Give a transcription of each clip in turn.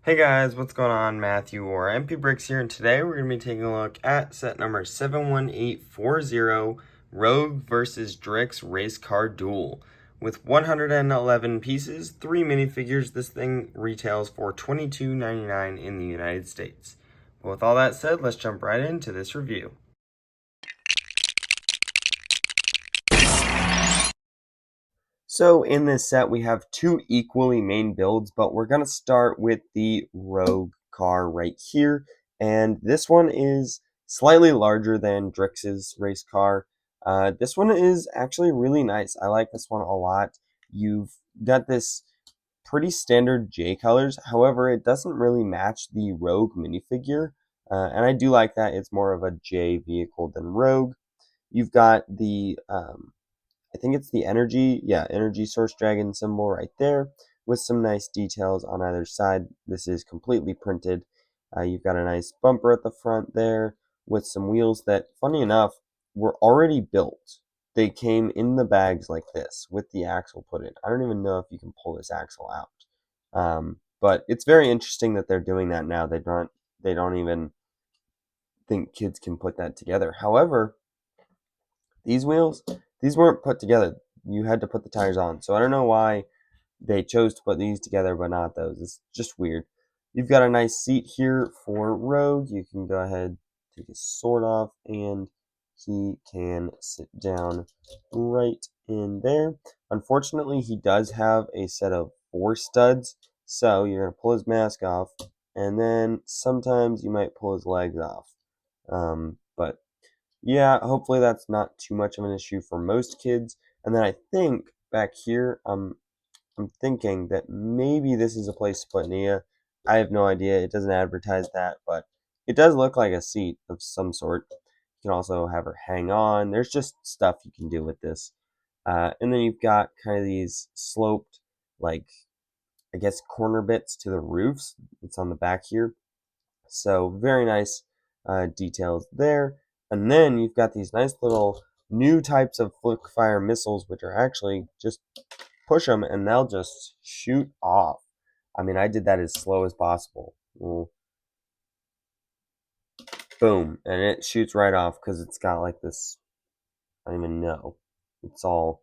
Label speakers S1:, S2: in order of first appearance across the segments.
S1: Hey guys, what's going on? Matthew or MP Bricks here, and today we're going to be taking a look at set number 71840, Rogue versus Drix Race Car Duel. With 111 pieces, 3 minifigures, this thing retails for $22.99 in the United States. But with all that said, let's jump right into this review. So in this set, we have two equally main builds, but we're going to start with the Rogue car right here. And this one is slightly larger than Drix's race car. This one is actually really nice. I like this one a lot. You've got this pretty standard J colors. However, it doesn't really match the Rogue minifigure. And I do like that. It's more of a J vehicle than Rogue. You've got the I think it's the energy source dragon symbol right there with some nice details on either side. This is completely printed. You've got a nice bumper at the front there with some wheels that, funny enough, were already built. They came in the bags like this with the axle put in. I don't even know if you can pull this axle out. But it's very interesting that they're doing that now. They don't even think kids can put that together. However, these wheels, these weren't put together. You had to put the tires on. So I don't know why they chose to put these together but not those. It's just weird. You've got a nice seat here for Rogue. You can go ahead, take his sword off, and he can sit down right in there. Unfortunately, he does have a set of 4 studs. So you're going to pull his mask off, and then sometimes you might pull his legs off. But yeah, hopefully that's not too much of an issue for most kids. And then I think back here, I'm thinking that maybe this is a place to put Nia. I have no idea. It doesn't advertise that, but it does look like a seat of some sort. You can also have her hang on. There's just stuff you can do with this. And then you've got kind of these sloped, like, I guess, corner bits to the roofs. It's on the back here. So very nice details there. And then you've got these nice little new types of flick fire missiles, which are actually just push them and they'll just shoot off. I mean, I did that as slow as possible. Boom, and it shoots right off because it's got like this. I don't even know. It's all,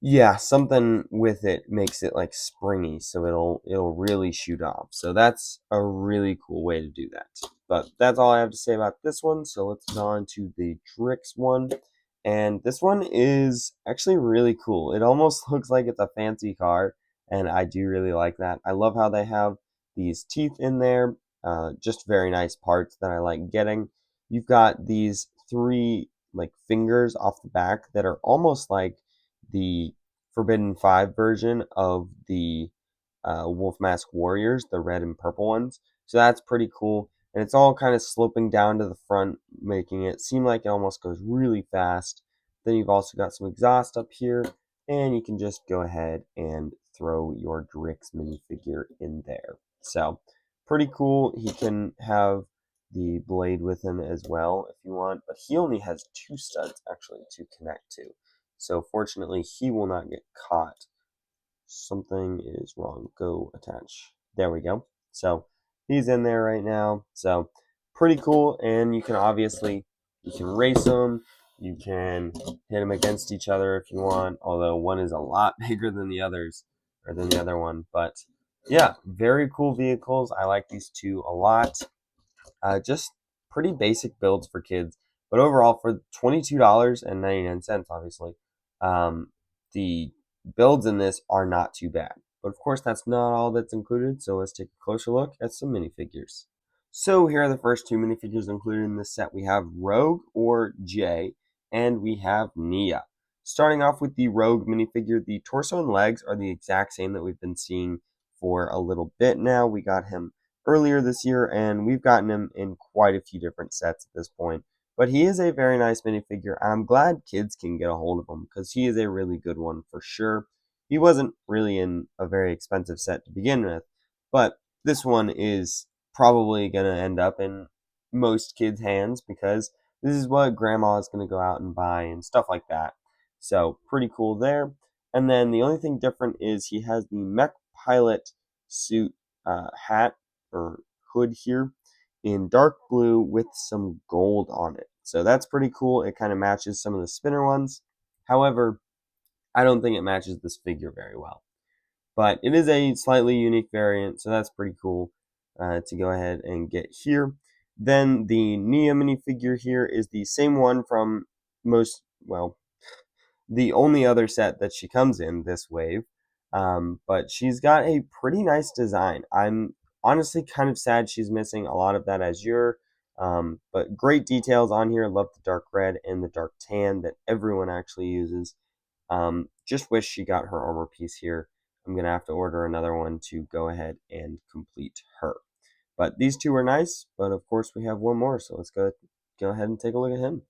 S1: yeah, something with it makes it like springy, so it'll really shoot off. So that's a really cool way to do that. But that's all I have to say about this one. So let's go on to the Drix one. And this one is actually really cool. It almost looks like it's a fancy car, and I do really like that. I love how they have these teeth in there. Just very nice parts that I like getting. You've got these 3 like fingers off the back that are almost like the Forbidden 5 version of the Wolf Mask Warriors, the red and purple ones. So that's pretty cool. And it's all kind of sloping down to the front, making it seem like it almost goes really fast. Then you've also got some exhaust up here, and you can just go ahead and throw your Drix minifigure in there. So pretty cool. He can have the blade with him as well if you want, but he only has 2 studs actually to connect to. So fortunately, he will not get caught. Something is wrong. Go attach. There we go. So he's in there right now. So pretty cool. And you can race them. You can hit them against each other if you want. Although one is a lot bigger than the others, or than the other one. But yeah, very cool vehicles. I like these two a lot. Just pretty basic builds for kids. But overall, for $22.99, obviously, the builds in this are not too bad. But of course, that's not all that's included, so let's take a closer look at some minifigures. So here are the first 2 minifigures included in this set. We have Rogue, or J, and we have Nia. Starting off with the Rogue minifigure, the torso and legs are the exact same that we've been seeing for a little bit now. We got him earlier this year, and we've gotten him in quite a few different sets at this point. But he is a very nice minifigure, and I'm glad kids can get a hold of him because he is a really good one for sure. He wasn't really in a very expensive set to begin with, but this one is probably going to end up in most kids' hands because this is what grandma is going to go out and buy and stuff like that. So pretty cool there. And then the only thing different is he has the mech pilot suit hat or hood here in dark blue with some gold on it. So that's pretty cool. It kind of matches some of the spinner ones. However, I don't think it matches this figure very well. But it is a slightly unique variant, so that's pretty cool to go ahead and get here. Then the Nia minifigure here is the same one from the only other set that she comes in this wave. But she's got a pretty nice design. I'm honestly kind of sad she's missing a lot of that azure. But great details on here. Love the dark red and the dark tan that everyone actually uses. Just wish she got her armor piece here. I'm going to have to order another one to go ahead and complete her. But these two are nice, but of course we have one more, so let's go ahead and take a look at him.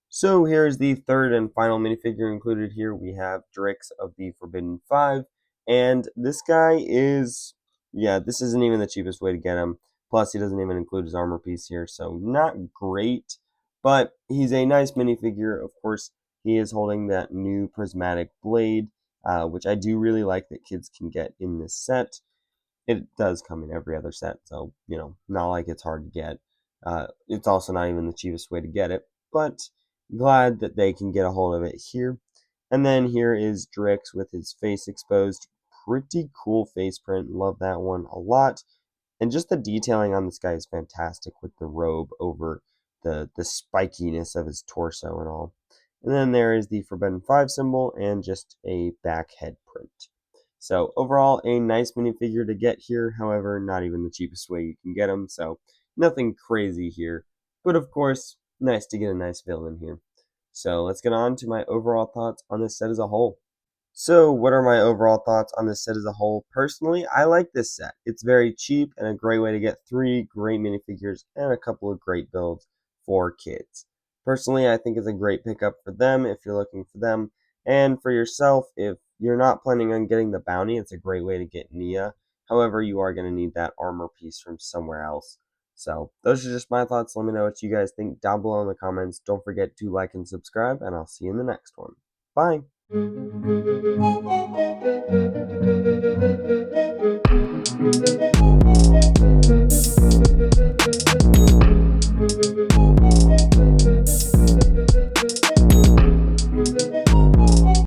S1: So here's the third and final minifigure included here. We have Drix of the Forbidden Five, and this guy is, yeah, this isn't even the cheapest way to get him. Plus, he doesn't even include his armor piece here, so not great, but he's a nice minifigure. Of course, he is holding that new prismatic blade, which I do really like that kids can get in this set. It does come in every other set, so, not like it's hard to get. It's also not even the cheapest way to get it, but glad that they can get a hold of it here. And then here is Drix with his face exposed. Pretty cool face print. Love that one a lot. And just the detailing on this guy is fantastic with the robe over the spikiness of his torso and all. And then there is the Forbidden 5 symbol and just a back head print. So overall, a nice minifigure to get here. However, not even the cheapest way you can get them. So nothing crazy here. But of course, nice to get a nice villain here. So let's get on to my overall thoughts on this set as a whole. So, what are my overall thoughts on this set as a whole? Personally, I like this set. It's very cheap and a great way to get 3 great minifigures and a couple of great builds for kids. Personally, I think it's a great pickup for them if you're looking for them. And for yourself, if you're not planning on getting the bounty, it's a great way to get Nia. However, you are going to need that armor piece from somewhere else. So, those are just my thoughts. Let me know what you guys think down below in the comments. Don't forget to like and subscribe, and I'll see you in the next one. Bye!